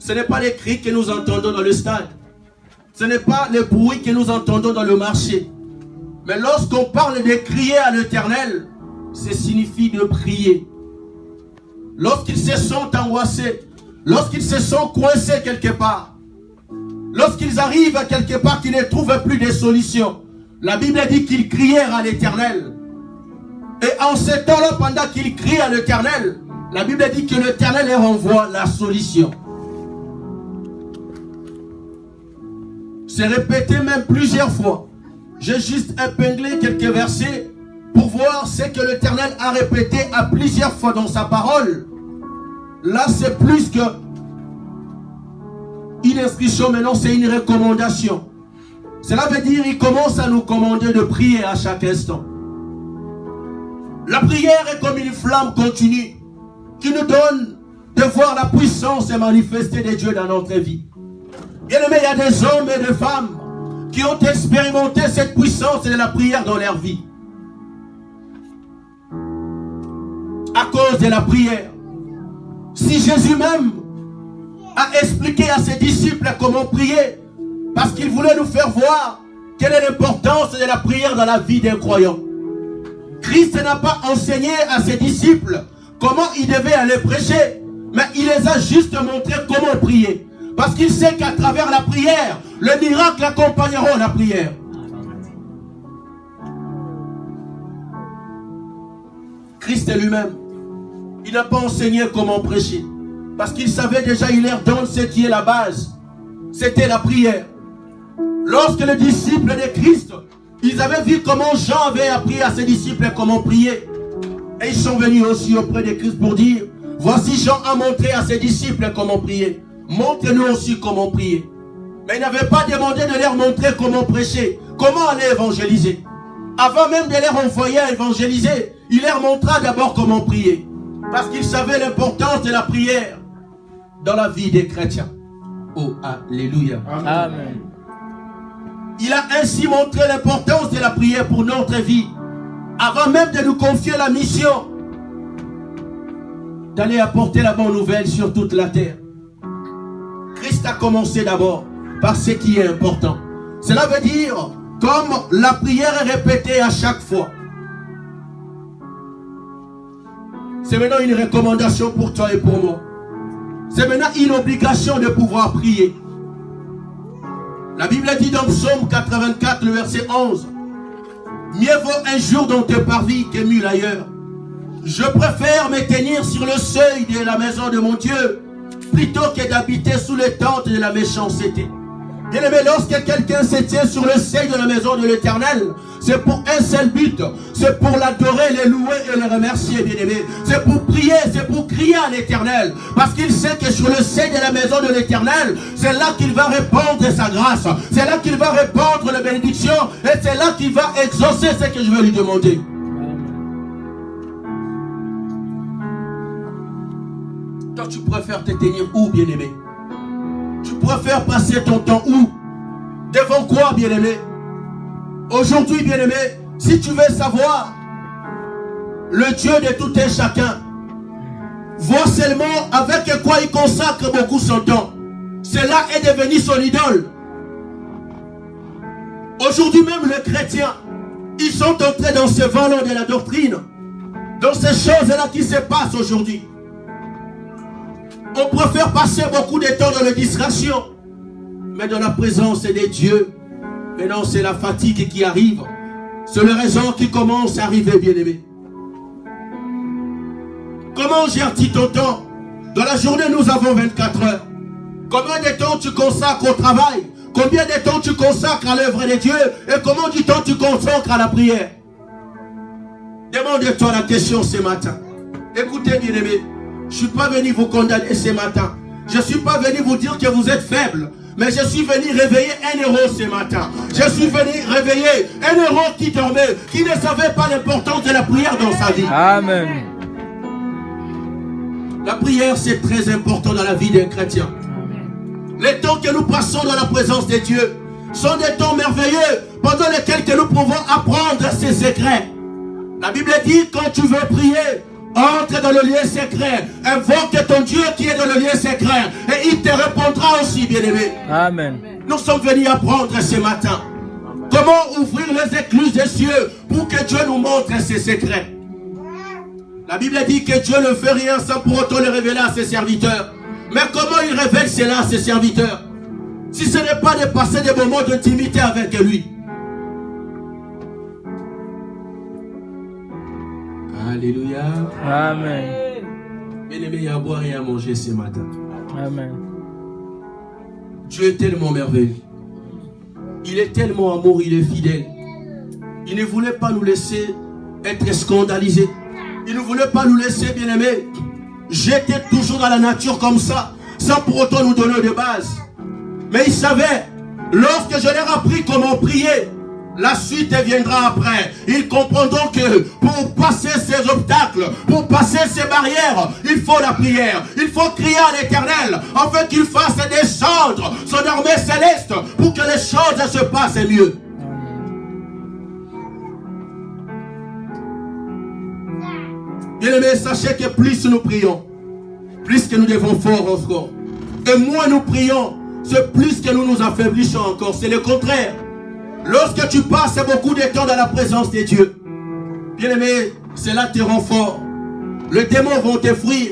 Ce n'est pas les cris que nous entendons dans le stade. Ce n'est pas le bruit que nous entendons dans le marché. Mais lorsqu'on parle de crier à l'Éternel, ça signifie de prier. Lorsqu'ils se sont angoissés, lorsqu'ils se sont coincés quelque part, lorsqu'ils arrivent à quelque part qu'ils ne trouvent plus de solution, la Bible dit qu'ils crièrent à l'Éternel. Et en ce temps-là, pendant qu'ils crient à l'Éternel, la Bible dit que l'Éternel leur envoie la solution. C'est répété même plusieurs fois. J'ai juste épinglé quelques versets pour voir ce que l'Éternel a répété à plusieurs fois dans sa parole. Là, c'est plus que une instruction, maintenant c'est une recommandation. Cela veut dire qu'il commence à nous commander de prier à chaque instant. La prière est comme une flamme continue qui nous donne de voir la puissance et manifester de Dieu dans notre vie. Bien aimé, il y a des hommes et des femmes qui ont expérimenté cette puissance de la prière dans leur vie. À cause de la prière. Si Jésus même a expliqué à ses disciples comment prier, parce qu'il voulait nous faire voir quelle est l'importance de la prière dans la vie d'un croyant. Christ n'a pas enseigné à ses disciples comment ils devaient aller prêcher, mais il les a juste montré comment prier. Parce qu'il sait qu'à travers la prière, le miracle accompagnera la prière. Christ lui-même, il n'a pas enseigné comment prêcher. Parce qu'il savait déjà, il leur donne ce qui est la base. C'était la prière. Lorsque les disciples de Christ, ils avaient vu comment Jean avait appris à ses disciples comment prier. Et ils sont venus aussi auprès de Christ pour dire, voici Jean a montré à ses disciples comment prier. Montre-nous aussi comment prier. Mais il n'avait pas demandé de leur montrer comment prêcher, comment aller évangéliser. Avant même de leur envoyer à évangéliser, il leur montra d'abord comment prier. Parce qu'il savait l'importance de la prière dans la vie des chrétiens. Oh, alléluia. Amen. Il a ainsi montré l'importance de la prière pour notre vie. Avant même de nous confier la mission d'aller apporter la bonne nouvelle sur toute la terre. Christ a commencé d'abord par ce qui est important. Cela veut dire, comme la prière est répétée à chaque fois. C'est maintenant une recommandation pour toi et pour moi. C'est maintenant une obligation de pouvoir prier. La Bible dit dans Psaume 84, le verset 11. Mieux vaut un jour dans tes parvis que 1000 ailleurs. Je préfère me tenir sur le seuil de la maison de mon Dieu plutôt que d'habiter sous les tentes de la méchanceté. Bien aimé, lorsque quelqu'un se tient sur le seuil de la maison de l'Éternel, c'est pour un seul but, c'est pour l'adorer, le louer et le remercier, bien aimé. C'est pour prier, c'est pour crier à l'Éternel. Parce qu'il sait que sur le seuil de la maison de l'Éternel, c'est là qu'il va répandre sa grâce. C'est là qu'il va répandre la bénédiction. Et c'est là qu'il va exaucer ce que je veux lui demander. Toi, tu préfères te tenir où, bien aimé? Tu préfères passer ton temps où? Devant quoi, bien aimé? Aujourd'hui, bien aimé, si tu veux savoir le Dieu de tout un chacun, vois seulement avec quoi il consacre beaucoup son temps. Cela est devenu son idole. Aujourd'hui même, les chrétiens, ils sont entrés dans ce vallon de la doctrine, dans ces choses-là qui se passent aujourd'hui. On préfère passer beaucoup de temps dans les distractions, mais dans la présence des dieux. Maintenant, c'est la fatigue qui arrive. C'est la raison qui commence à arriver, bien-aimé. Comment gères-tu ton temps? Dans la journée, nous avons 24 heures. Combien de temps tu consacres au travail? Combien de temps tu consacres à l'œuvre de Dieu? Et combien de temps tu consacres à la prière? Demande-toi la question ce matin. Écoutez, bien-aimé, je ne suis pas venu vous condamner ce matin. Je ne suis pas venu vous dire que vous êtes faible. Mais je suis venu réveiller un héros ce matin. Je suis venu réveiller un héros qui dormait, qui ne savait pas l'importance de la prière dans sa vie. Amen. La prière, c'est très important dans la vie d'un chrétien. Les temps que nous passons dans la présence de Dieu sont des temps merveilleux pendant lesquels que nous pouvons apprendre ses secrets. La Bible dit, quand tu veux prier, entre dans le lieu secret, invoque ton Dieu qui est dans le lieu secret et il te répondra aussi, bien-aimé. Amen. Nous sommes venus apprendre ce matin comment ouvrir les écluses des cieux pour que Dieu nous montre ses secrets. La Bible dit que Dieu ne fait rien sans pour autant le révéler à ses serviteurs. Mais comment il révèle cela à ses serviteurs? Si ce n'est pas de passer des moments d'intimité avec lui. Alléluia. Amen. Bien-aimé, il y a à boire et à manger ce matin. Amen. Dieu est tellement merveilleux. Il est tellement amour, il est fidèle. Il ne voulait pas nous laisser être scandalisés. Il ne voulait pas nous laisser, bien-aimés, jeter toujours dans la nature comme ça, sans pour autant nous donner de base. Mais il savait, lorsque je leur ai appris comment prier, la suite viendra après. Ils comprendront que pour passer ces obstacles, pour passer ces barrières, il faut la prière. Il faut crier à l'Éternel afin qu'il fasse descendre son armée céleste pour que les choses se passent mieux. Bien-aimés, sachez que plus nous prions, plus que nous devons fort encore. Et moins nous prions, c'est plus que nous nous affaiblissons encore. C'est le contraire. Lorsque tu passes beaucoup de temps dans la présence de Dieu, bien-aimé, cela te rend fort. Les démons vont te fuir.